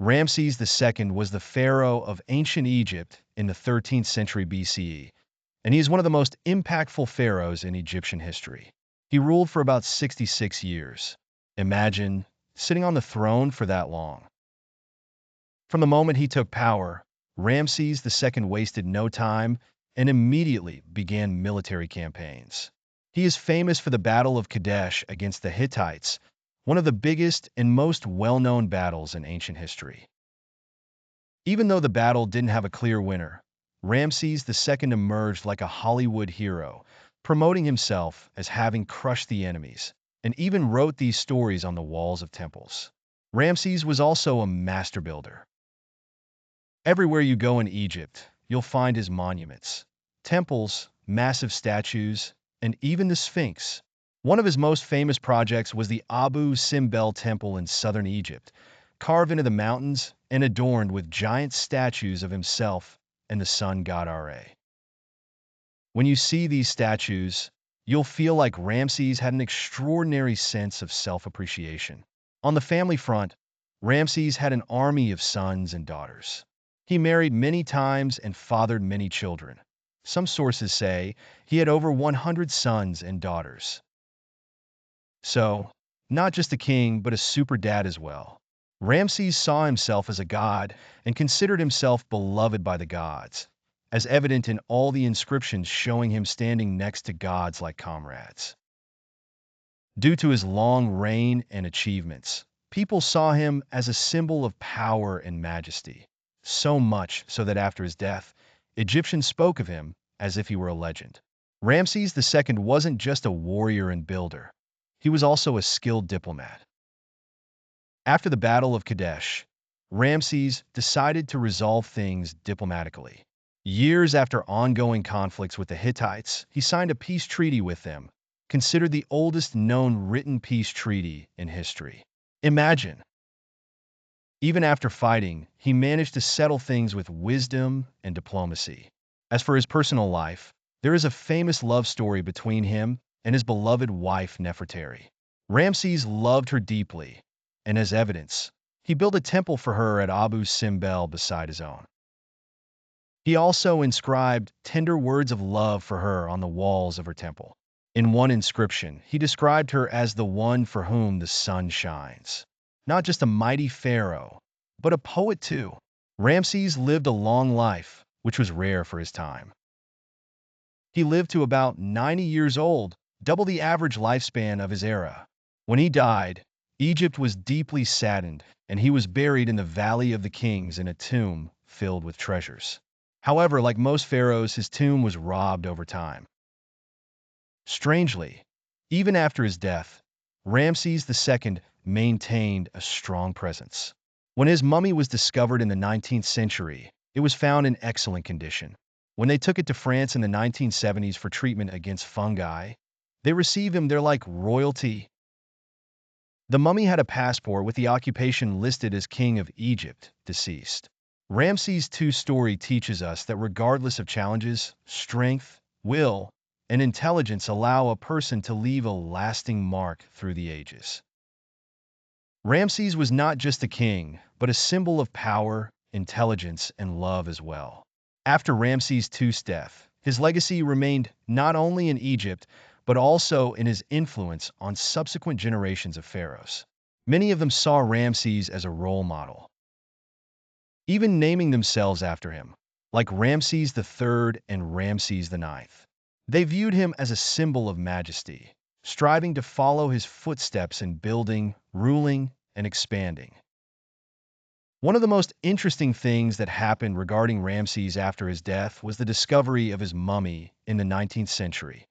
Ramses II was the pharaoh of ancient Egypt in the 13th century BCE, and he is one of the most impactful pharaohs in Egyptian history. He ruled for about 66 years. Imagine sitting on the throne for that long. From the moment he took power, Ramses II wasted no time and immediately began military campaigns. He is famous for the Battle of Kadesh against the Hittites, one of the biggest and most well-known battles in ancient history. Even though the battle didn't have a clear winner, Ramses II emerged like a Hollywood hero, promoting himself as having crushed the enemies, and even wrote these stories on the walls of temples. Ramses was also a master builder. Everywhere you go in Egypt, you'll find his monuments, temples, massive statues, and even the Sphinx. One of his most famous projects was the Abu Simbel temple in southern Egypt, carved into the mountains and adorned with giant statues of himself and the sun god Ra. When you see these statues, you'll feel like Ramses had an extraordinary sense of self-appreciation. On the family front, Ramses had an army of sons and daughters. He married many times and fathered many children. Some sources say he had over 100 sons and daughters. So, not just a king, but a super dad as well. Ramses saw himself as a god and considered himself beloved by the gods, as evident in all the inscriptions showing him standing next to gods like comrades. Due to his long reign and achievements, people saw him as a symbol of power and majesty, so much so that after his death, Egyptians spoke of him as if he were a legend. Ramses II wasn't just a warrior and builder. He was also a skilled diplomat. After the Battle of Kadesh, Ramses decided to resolve things diplomatically. Years after ongoing conflicts with the Hittites, he signed a peace treaty with them, considered the oldest known written peace treaty in history. Imagine! Even after fighting, he managed to settle things with wisdom and diplomacy. As for his personal life, there is a famous love story between him and his beloved wife Nefertari. Ramses loved her deeply, and as evidence, he built a temple for her at Abu Simbel beside his own. He also inscribed tender words of love for her on the walls of her temple. In one inscription, he described her as the one for whom the sun shines. Not just a mighty pharaoh, but a poet too. Ramses lived a long life, which was rare for his time. He lived to about 90 years old, double the average lifespan of his era. When he died, Egypt was deeply saddened, and he was buried in the Valley of the Kings in a tomb filled with treasures. However, like most pharaohs, his tomb was robbed over time. Strangely, even after his death, Ramses II maintained a strong presence. When his mummy was discovered in the 19th century, it was found in excellent condition. When they took it to France in the 1970s for treatment against fungi, they received him there like royalty. The mummy had a passport with the occupation listed as King of Egypt, deceased. Ramses II's story teaches us that regardless of challenges, strength, will, and intelligence allow a person to leave a lasting mark through the ages. Ramses was not just a king, but a symbol of power, intelligence, and love as well. After Ramses II's death, his legacy remained not only in Egypt, but also in his influence on subsequent generations of pharaohs. Many of them saw Ramses as a role model, even naming themselves after him, like Ramses III and Ramses IX. They viewed him as a symbol of majesty, striving to follow his footsteps in building, ruling, and expanding. One of the most interesting things that happened regarding Ramses after his death was the discovery of his mummy in the 19th century.